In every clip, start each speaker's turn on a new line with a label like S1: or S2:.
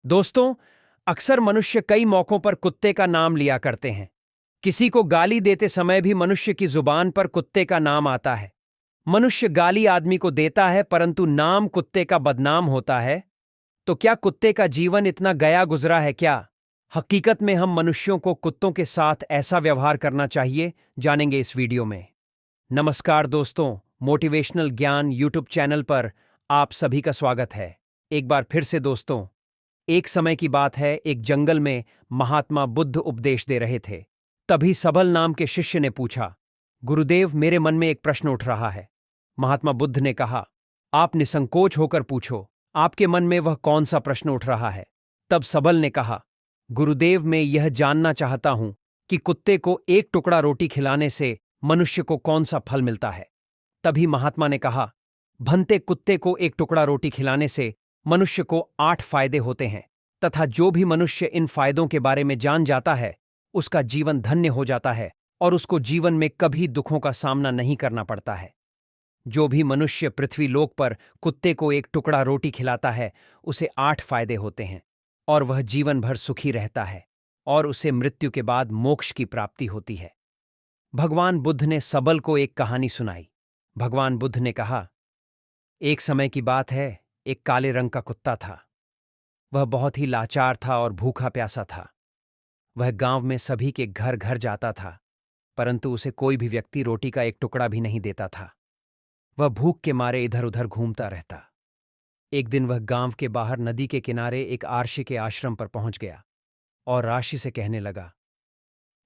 S1: दोस्तों, अक्सर मनुष्य कई मौकों पर कुत्ते का नाम लिया करते हैं। किसी को गाली देते समय भी मनुष्य की जुबान पर कुत्ते का नाम आता है। मनुष्य गाली आदमी को देता है, परंतु नाम कुत्ते का बदनाम होता है। तो क्या कुत्ते का जीवन इतना गया गुजरा है क्या? हकीकत में हम मनुष्यों को कुत्तों के साथ ऐसा व्यवहार करना चाहिए, जानेंगे इस वीडियो में। नमस्कार दोस्तों, मोटिवेशनल ज्ञान यूट्यूब चैनल पर आप सभी का स्वागत है। एक बार फिर से दोस्तों, एक समय की बात है, एक जंगल में महात्मा बुद्ध उपदेश दे रहे थे। तभी सबल नाम के शिष्य ने पूछा, गुरुदेव, मेरे मन में एक प्रश्न उठ रहा है। महात्मा बुद्ध ने कहा, आप निसंकोच होकर पूछो, आपके मन में वह कौन सा प्रश्न उठ रहा है। तब सबल ने कहा, गुरुदेव, मैं यह जानना चाहता हूं कि कुत्ते को एक टुकड़ा रोटी खिलाने से मनुष्य को कौन सा फल मिलता है। तभी महात्मा ने कहा, भंते, कुत्ते को एक टुकड़ा रोटी खिलाने से मनुष्य को 8 फायदे होते हैं, तथा जो भी मनुष्य इन फायदों के बारे में जान जाता है, उसका जीवन धन्य हो जाता है और उसको जीवन में कभी दुखों का सामना नहीं करना पड़ता है। जो भी मनुष्य पृथ्वी लोक पर कुत्ते को एक टुकड़ा रोटी खिलाता है, उसे 8 फायदे होते हैं और वह जीवन भर सुखी रहता है और उसे मृत्यु के बाद मोक्ष की प्राप्ति होती है। भगवान बुद्ध ने सबल को एक कहानी सुनाई। भगवान बुद्ध ने कहा, एक समय की बात है, एक काले रंग का कुत्ता था। वह बहुत ही लाचार था और भूखा प्यासा था। वह गांव में सभी के घर घर जाता था, परंतु उसे कोई भी व्यक्ति रोटी का एक टुकड़ा भी नहीं देता था। वह भूख के मारे इधर उधर घूमता रहता। एक दिन वह गांव के बाहर नदी के किनारे एक आर्षि के आश्रम पर पहुंच गया और राशि से कहने लगा,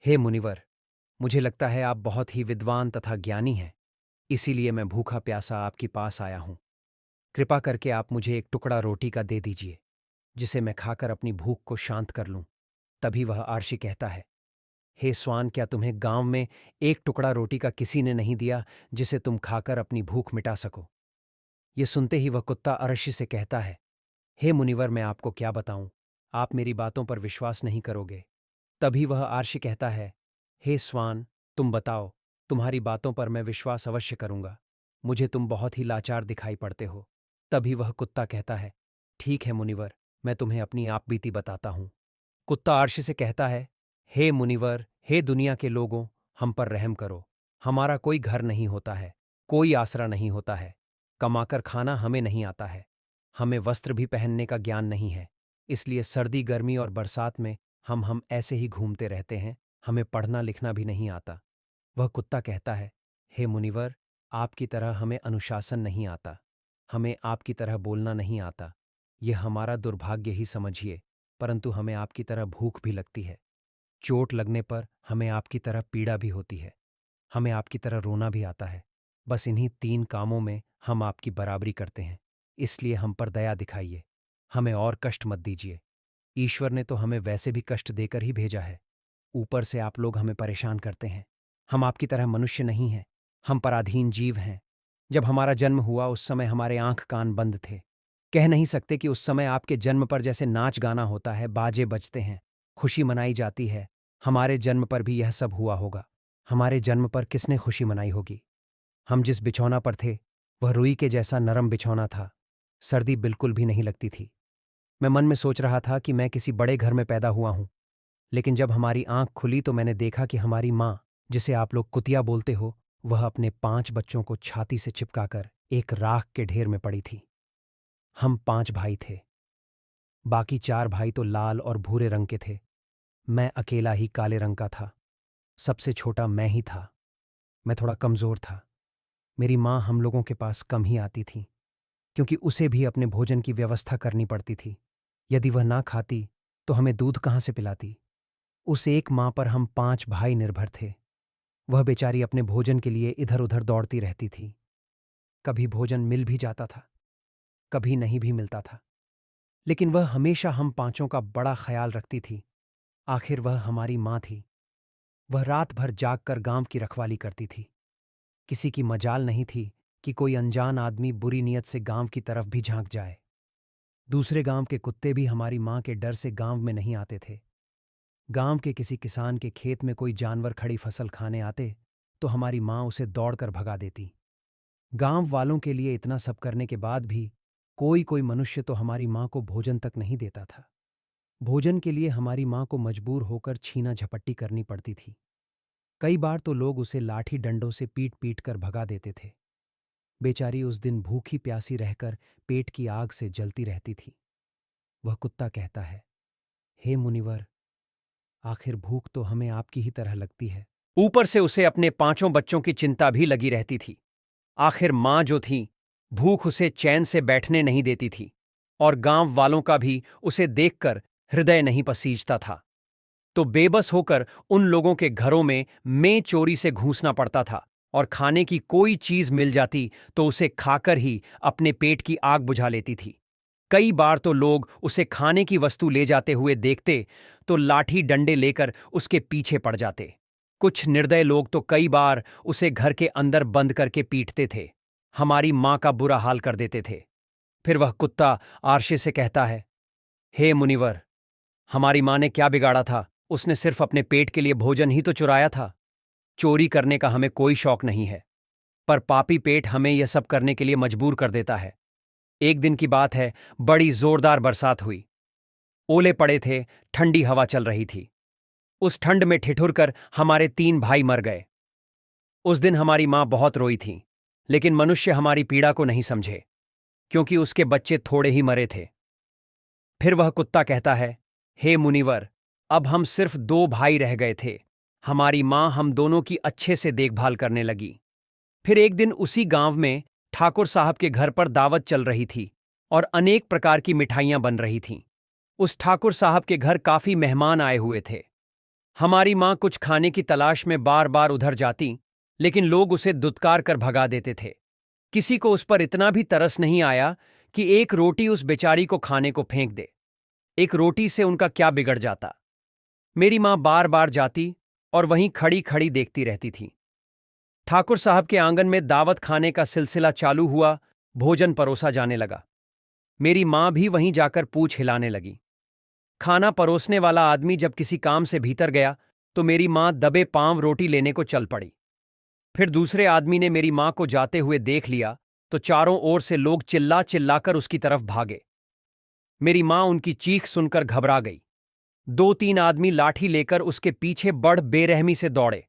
S1: हे मुनिवर, मुझे लगता है आप बहुत ही विद्वान तथा ज्ञानी हैं, इसीलिए मैं भूखा प्यासा आपके पास आया हूं। कृपा करके आप मुझे एक टुकड़ा रोटी का दे दीजिए, जिसे मैं खाकर अपनी भूख को शांत कर लूं। तभी वह आर्षि कहता है, हे स्वान, क्या तुम्हें गांव में एक टुकड़ा रोटी का किसी ने नहीं दिया जिसे तुम खाकर अपनी भूख मिटा सको? ये सुनते ही वह कुत्ता आर्षि से कहता है, हे मुनिवर, मैं आपको क्या बताऊं, आप मेरी बातों पर विश्वास नहीं करोगे। तभी वह आर्षि कहता है, हे स्वान, तुम बताओ, तुम्हारी बातों पर मैं विश्वास अवश्य करूंगा। मुझे तुम बहुत ही लाचार दिखाई पड़ते हो। तभी वह कुत्ता कहता है, ठीक है मुनिवर, मैं तुम्हें अपनी आप बीती बताता हूं। कुत्ता आर्षि से कहता है, हे मुनिवर, हे दुनिया के लोगों, हम पर रहम करो। हमारा कोई घर नहीं होता है, कोई आसरा नहीं होता है, कमाकर खाना हमें नहीं आता है, हमें वस्त्र भी पहनने का ज्ञान नहीं है, इसलिए सर्दी गर्मी और बरसात में हम ऐसे ही घूमते रहते हैं, हमें पढ़ना लिखना भी नहीं आता। वह कुत्ता कहता है, हे मुनिवर, आपकी तरह हमें अनुशासन नहीं आता, हमें आपकी तरह बोलना नहीं आता। यह हमारा दुर्भाग्य ही समझिए, परंतु हमें आपकी तरह भूख भी लगती है। चोट लगने पर हमें आपकी तरह पीड़ा भी होती है, हमें आपकी तरह रोना भी आता है। बस इन्हीं 3 कामों में हम आपकी बराबरी करते हैं, इसलिए हम पर दया दिखाइए, हमें और कष्ट मत दीजिए। ईश्वर ने तो हमें वैसे भी कष्ट देकर ही भेजा है, ऊपर से आप लोग हमें परेशान करते हैं। हम आपकी तरह मनुष्य नहीं हैं, हम पराधीन जीव हैं। जब हमारा जन्म हुआ उस समय हमारे आंख कान बंद थे। कह नहीं सकते कि उस समय आपके जन्म पर जैसे नाच गाना होता है, बाजे बजते हैं, खुशी मनाई जाती है, हमारे जन्म पर भी यह सब हुआ होगा। हमारे जन्म पर किसने खुशी मनाई होगी? हम जिस बिछौना पर थे, वह रुई के जैसा नरम बिछौना था, सर्दी बिल्कुल भी नहीं लगती थी। मैं मन में सोच रहा था कि मैं किसी बड़े घर में पैदा हुआ हूं, लेकिन जब हमारी आंख खुली तो मैंने देखा कि हमारी माँ, जिसे आप लोग कुतिया बोलते हो, वह अपने 5 बच्चों को छाती से चिपकाकर एक राख के ढेर में पड़ी थी। हम 5 भाई थे, बाकी 4 भाई तो लाल और भूरे रंग के थे। मैं अकेला ही काले रंग का था। सबसे छोटा मैं ही था। मैं थोड़ा कमजोर था। मेरी माँ हम लोगों के पास कम ही आती थी, क्योंकि उसे भी अपने भोजन की व्यवस्था करनी पड़ती थी। यदि वह ना खाती तो हमें दूध कहाँ से पिलाती? उस एक माँ पर हम 5 भाई निर्भर थे। वह बेचारी अपने भोजन के लिए इधर उधर दौड़ती रहती थी। कभी भोजन मिल भी जाता था, कभी नहीं भी मिलता था, लेकिन वह हमेशा हम पांचों का बड़ा ख्याल रखती थी। आखिर वह हमारी माँ थी। वह रात भर जागकर गांव की रखवाली करती थी। किसी की मजाल नहीं थी कि कोई अनजान आदमी बुरी नीयत से गांव की तरफ भी झांक जाए। दूसरे गांव के कुत्ते भी हमारी माँ के डर से गांव में नहीं आते थे। गांव के किसी किसान के खेत में कोई जानवर खड़ी फसल खाने आते तो हमारी माँ उसे दौड़कर भगा देती। गांव वालों के लिए इतना सब करने के बाद भी कोई कोई मनुष्य तो हमारी माँ को भोजन तक नहीं देता था। भोजन के लिए हमारी माँ को मजबूर होकर छीना झपट्टी करनी पड़ती थी। कई बार तो लोग उसे लाठी डंडों से पीट पीट कर भगा देते थे। बेचारी उस दिन भूखी प्यासी रहकर पेट की आग से जलती रहती थी। वह कुत्ता कहता है, हे मुनिवर, आखिर भूख तो हमें आपकी ही तरह लगती है। ऊपर से उसे अपने 5 बच्चों की चिंता भी लगी रहती थी। आखिर माँ जो थी, भूख उसे चैन से बैठने नहीं देती थी और गांव वालों का भी उसे देखकर हृदय नहीं पसीजता था। तो बेबस होकर उन लोगों के घरों में चोरी से घुसना पड़ता था और खाने की कोई चीज मिल जाती तो उसे खाकर ही अपने पेट की आग बुझा लेती थी। कई बार तो लोग उसे खाने की वस्तु ले जाते हुए देखते तो लाठी डंडे लेकर उसके पीछे पड़ जाते। कुछ निर्दय लोग तो कई बार उसे घर के अंदर बंद करके पीटते थे, हमारी मां का बुरा हाल कर देते थे। फिर वह कुत्ता आरशे से कहता है, हे मुनिवर, हमारी मां ने क्या बिगाड़ा था? उसने सिर्फ अपने पेट के लिए भोजन ही तो चुराया था। चोरी करने का हमें कोई शौक नहीं है, पर पापी पेट हमें यह सब करने के लिए मजबूर कर देता है। एक दिन की बात है, बड़ी जोरदार बरसात हुई। ओले पड़े थे, ठंडी हवा चल रही थी। उस ठंड में ठिठुर कर हमारे 3 भाई मर गए। उस दिन हमारी मां बहुत रोई थी, लेकिन मनुष्य हमारी पीड़ा को नहीं समझे, क्योंकि उसके बच्चे थोड़े ही मरे थे। फिर वह कुत्ता कहता है, हे मुनिवर, अब हम सिर्फ 2 भाई रह गए थे। हमारी मां हम दोनों की अच्छे से देखभाल करने लगी। फिर एक दिन उसी गांव में ठाकुर साहब के घर पर दावत चल रही थी और अनेक प्रकार की मिठाइयां बन रही थीं। उस ठाकुर साहब के घर काफी मेहमान आए हुए थे। हमारी मां कुछ खाने की तलाश में बार बार उधर जाती, लेकिन लोग उसे दुत्कार कर भगा देते थे। किसी को उस पर इतना भी तरस नहीं आया कि एक रोटी उस बेचारी को खाने को फेंक दे। एक रोटी से उनका क्या बिगड़ जाता? मेरी मां बार बार जाती और वहीं खड़ी खड़ी देखती रहती थी। ठाकुर साहब के आंगन में दावत खाने का सिलसिला चालू हुआ, भोजन परोसा जाने लगा। मेरी मां भी वहीं जाकर पूंछ हिलाने लगी। खाना परोसने वाला आदमी जब किसी काम से भीतर गया तो मेरी मां दबे पांव रोटी लेने को चल पड़ी। फिर दूसरे आदमी ने मेरी मां को जाते हुए देख लिया तो चारों ओर से लोग चिल्ला चिल्लाकर उसकी तरफ भागे। मेरी मां उनकी चीख सुनकर घबरा गई। 2-3 आदमी लाठी लेकर उसके पीछे बड़ बेरहमी से दौड़े।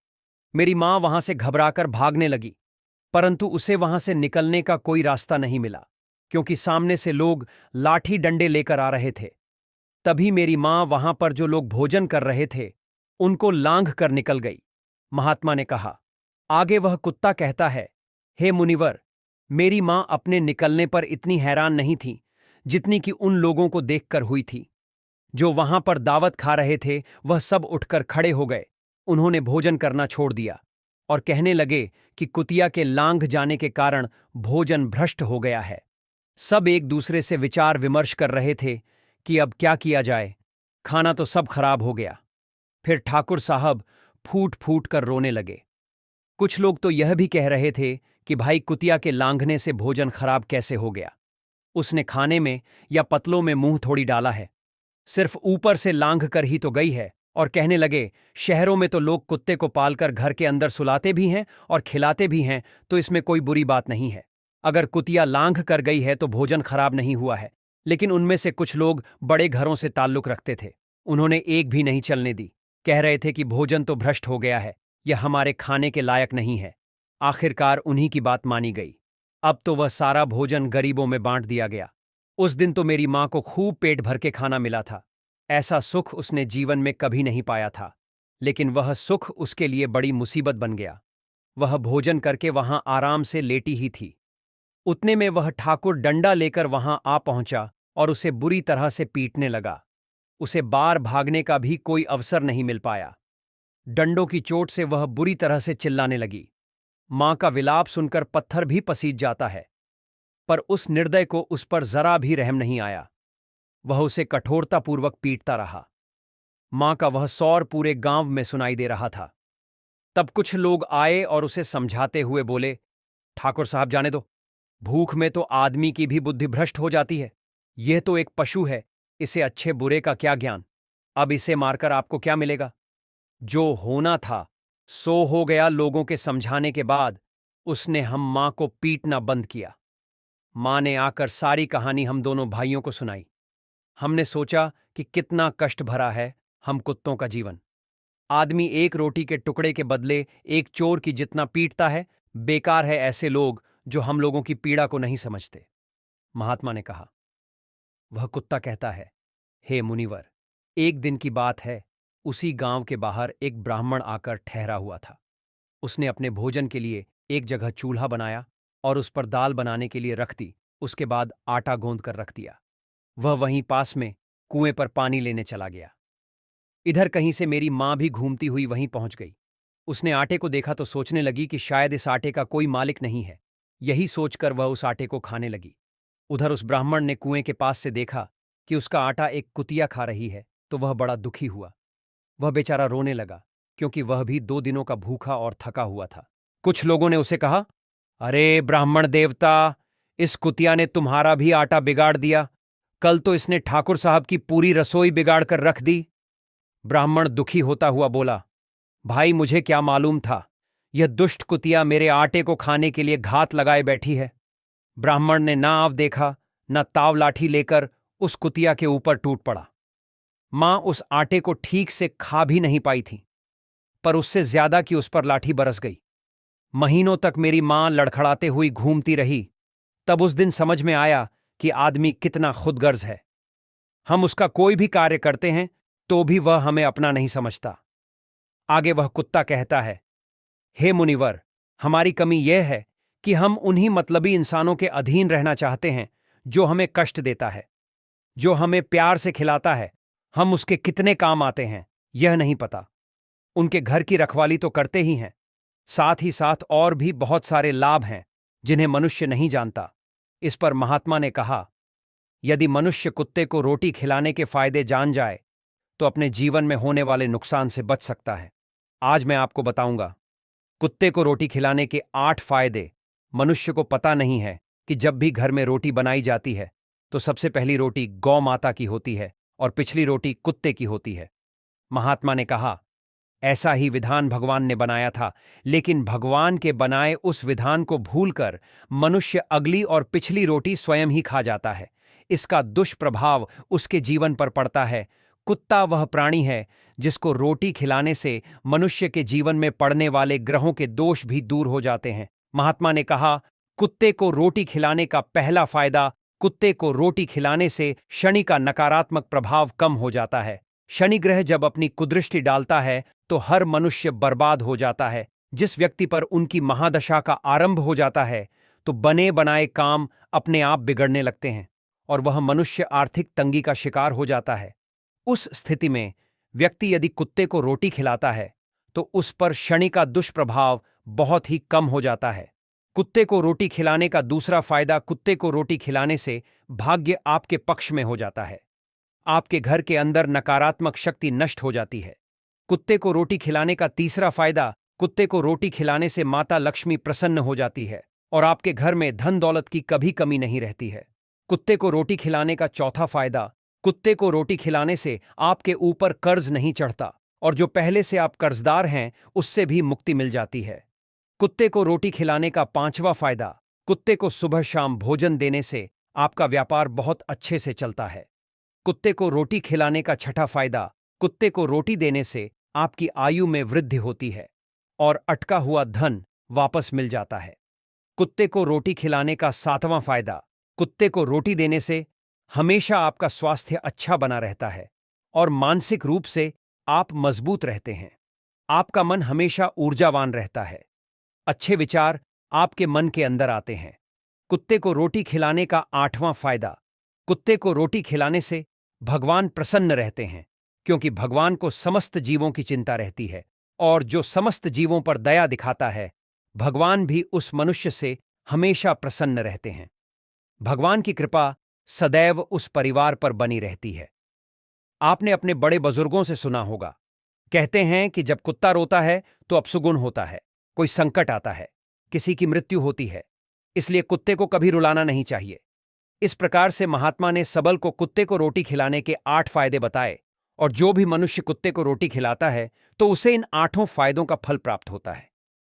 S1: मेरी मां वहां से घबराकर भागने लगी, परंतु उसे वहां से निकलने का कोई रास्ता नहीं मिला, क्योंकि सामने से लोग लाठी डंडे लेकर आ रहे थे। तभी मेरी मां वहां पर जो लोग भोजन कर रहे थे, उनको लांघ कर निकल गई। महात्मा ने कहा। आगे वह कुत्ता कहता है, हे मुनिवर, मेरी मां अपने निकलने पर इतनी हैरान नहीं थी जितनी कि उन लोगों को देखकर हुई थी। जो वहां पर दावत खा रहे थे वह सब उठकर खड़े हो गए। उन्होंने भोजन करना छोड़ दिया और कहने लगे कि कुतिया के लांघ जाने के कारण भोजन भ्रष्ट हो गया है। सब एक दूसरे से विचार विमर्श कर रहे थे कि अब क्या किया जाए, खाना तो सब खराब हो गया। फिर ठाकुर साहब फूट फूट कर रोने लगे। कुछ लोग तो यह भी कह रहे थे कि भाई कुतिया के लांघने से भोजन खराब कैसे हो गया? उसने खाने में या पतलों में मुंह थोड़ी डाला है, सिर्फ ऊपर से लांघ कर ही तो गई है। और कहने लगे, शहरों में तो लोग कुत्ते को पालकर घर के अंदर सुलाते भी हैं और खिलाते भी हैं, तो इसमें कोई बुरी बात नहीं है। अगर कुतिया लांघ कर गई है तो भोजन खराब नहीं हुआ है। लेकिन उनमें से कुछ लोग बड़े घरों से ताल्लुक रखते थे, उन्होंने एक भी नहीं चलने दी। कह रहे थे कि भोजन तो भ्रष्ट हो गया है, यह हमारे खाने के लायक नहीं है। आखिरकार उन्हीं की बात मानी गई। अब तो वह सारा भोजन गरीबों में बांट दिया गया। उस दिन तो मेरी मां को खूब पेट भर के खाना मिला था। ऐसा सुख उसने जीवन में कभी नहीं पाया था, लेकिन वह सुख उसके लिए बड़ी मुसीबत बन गया। वह भोजन करके वहां आराम से लेटी ही थी। उतने में वह ठाकुर डंडा लेकर वहां आ पहुंचा और उसे बुरी तरह से पीटने लगा। उसे बाहर भागने का भी कोई अवसर नहीं मिल पाया। डंडों की चोट से वह बुरी तरह से चिल्लाने लगी। मां का विलाप सुनकर पत्थर भी पसीज जाता है, पर उस निर्दय को उस पर जरा भी रहम नहीं आया। वह उसे कठोरतापूर्वक पीटता रहा। मां का वह सौर पूरे गांव में सुनाई दे रहा था। तब कुछ लोग आए और उसे समझाते हुए बोले, ठाकुर साहब जाने दो, भूख में तो आदमी की भी बुद्धि भ्रष्ट हो जाती है। यह तो एक पशु है, इसे अच्छे बुरे का क्या ज्ञान? अब इसे मारकर आपको क्या मिलेगा? जो होना था सो हो गया। लोगों के समझाने के बाद उसने हम मां को पीटना बंद किया। मां ने आकर सारी कहानी हम दोनों भाइयों को सुनाई। हमने सोचा कि कितना कष्ट भरा है हम कुत्तों का जीवन। आदमी एक रोटी के टुकड़े के बदले एक चोर की जितना पीटता है, बेकार है ऐसे लोग जो हम लोगों की पीड़ा को नहीं समझते। महात्मा ने कहा। वह कुत्ता कहता है, हे मुनिवर, एक दिन की बात है, उसी गांव के बाहर एक ब्राह्मण आकर ठहरा हुआ था। उसने अपने भोजन के लिए एक जगह चूल्हा बनाया और उस पर दाल बनाने के लिए रख दी। उसके बाद आटा गूंद कर रख दिया। वह वहीं पास में कुएं पर पानी लेने चला गया। इधर कहीं से मेरी मां भी घूमती हुई वहीं पहुंच गई। उसने आटे को देखा तो सोचने लगी कि शायद इस आटे का कोई मालिक नहीं है। यही सोचकर वह उस आटे को खाने लगी। उधर उस ब्राह्मण ने कुएं के पास से देखा कि उसका आटा एक कुतिया खा रही है, तो वह बड़ा दुखी हुआ। वह बेचारा रोने लगा, क्योंकि वह भी 2 दिनों का भूखा और थका हुआ था। कुछ लोगों ने उसे कहा, अरे ब्राह्मण देवता, इस कुतिया ने तुम्हारा भी आटा बिगाड़ दिया। कल तो इसने ठाकुर साहब की पूरी रसोई बिगाड़ कर रख दी। ब्राह्मण दुखी होता हुआ बोला, भाई मुझे क्या मालूम था, यह दुष्ट कुतिया मेरे आटे को खाने के लिए घात लगाए बैठी है। ब्राह्मण ने ना आव देखा, न ताव लाठी लेकर उस कुतिया के ऊपर टूट पड़ा। मां उस आटे को ठीक से खा भी नहीं पाई थी, पर उससे ज्यादा कि उस पर लाठी बरस गई। महीनों तक मेरी मां लड़खड़ाते हुई घूमती रही। तब उस दिन समझ में आया कि आदमी कितना खुदगर्ज है। हम उसका कोई भी कार्य करते हैं तो भी वह हमें अपना नहीं समझता। आगे वह कुत्ता कहता है, हे मुनिवर, हमारी कमी यह है कि हम उन्हीं मतलबी इंसानों के अधीन रहना चाहते हैं जो हमें कष्ट देता है। जो हमें प्यार से खिलाता है, हम उसके कितने काम आते हैं यह नहीं पता। उनके घर की रखवाली तो करते ही हैं, साथ ही साथ और भी बहुत सारे लाभ हैं जिन्हें मनुष्य नहीं जानता। इस पर महात्मा ने कहा, यदि मनुष्य कुत्ते को रोटी खिलाने के फायदे जान जाए तो अपने जीवन में होने वाले नुकसान से बच सकता है। आज मैं आपको बताऊंगा कुत्ते को रोटी खिलाने के 8 फायदे। मनुष्य को पता नहीं है कि जब भी घर में रोटी बनाई जाती है तो सबसे पहली रोटी गौ माता की होती है और पिछली रोटी कुत्ते की होती है। महात्मा ने कहा, ऐसा ही विधान भगवान ने बनाया था, लेकिन भगवान के बनाए उस विधान को भूलकर मनुष्य अगली और पिछली रोटी स्वयं ही खा जाता है। इसका दुष्प्रभाव उसके जीवन पर पड़ता है। कुत्ता वह प्राणी है जिसको रोटी खिलाने से मनुष्य के जीवन में पड़ने वाले ग्रहों के दोष भी दूर हो जाते हैं। महात्मा ने कहा, कुत्ते को रोटी खिलाने का पहला फायदा, कुत्ते को रोटी खिलाने से शनि का नकारात्मक प्रभाव कम हो जाता है। शनि ग्रह जब अपनी कुदृष्टि डालता है तो हर मनुष्य बर्बाद हो जाता है। जिस व्यक्ति पर उनकी महादशा का आरंभ हो जाता है तो बने बनाए काम अपने आप बिगड़ने लगते हैं और वह मनुष्य आर्थिक तंगी का शिकार हो जाता है। उस स्थिति में व्यक्ति यदि कुत्ते को रोटी खिलाता है तो उस पर शनि का दुष्प्रभाव बहुत ही कम हो जाता है। कुत्ते को रोटी खिलाने का दूसरा फायदा, कुत्ते को रोटी खिलाने से भाग्य आपके पक्ष में हो जाता है। आपके घर के अंदर नकारात्मक शक्ति नष्ट हो जाती है। कुत्ते को रोटी खिलाने का तीसरा फायदा, कुत्ते को रोटी खिलाने से माता लक्ष्मी प्रसन्न हो जाती है और आपके घर में धन दौलत की कभी कमी नहीं रहती है। कुत्ते को रोटी खिलाने का चौथा फायदा, कुत्ते को रोटी खिलाने से आपके ऊपर कर्ज नहीं चढ़ता और जो पहले से आप कर्जदार हैं उससे भी मुक्ति मिल जाती है। कुत्ते को रोटी खिलाने का पांचवा फायदा, कुत्ते को सुबह शाम भोजन देने से आपका व्यापार बहुत अच्छे से चलता है। कुत्ते को रोटी खिलाने का छठा फायदा, कुत्ते को रोटी देने से आपकी आयु में वृद्धि होती है और अटका हुआ धन वापस मिल जाता है। कुत्ते को रोटी खिलाने का सातवां फायदा, कुत्ते को रोटी देने से हमेशा आपका स्वास्थ्य अच्छा बना रहता है और मानसिक रूप से आप मजबूत रहते हैं। आपका मन हमेशा ऊर्जावान रहता है। अच्छे विचार आपके मन के अंदर आते हैं। कुत्ते को रोटी खिलाने का आठवां फायदा, कुत्ते को रोटी खिलाने से भगवान प्रसन्न रहते हैं, क्योंकि भगवान को समस्त जीवों की चिंता रहती है और जो समस्त जीवों पर दया दिखाता है, भगवान भी उस मनुष्य से हमेशा प्रसन्न रहते हैं। भगवान की कृपा सदैव उस परिवार पर बनी रहती है। आपने अपने बड़े बुजुर्गों से सुना होगा, कहते हैं कि जब कुत्ता रोता है तो अपशुगुन होता है, कोई संकट आता है, किसी की मृत्यु होती है, इसलिए कुत्ते को कभी रुलाना नहीं चाहिए। इस प्रकार से महात्मा ने सबल को कुत्ते को रोटी खिलाने के 8 फायदे बताए और जो भी मनुष्य कुत्ते को रोटी खिलाता है तो उसे इन 8 फायदों का फल प्राप्त होता है।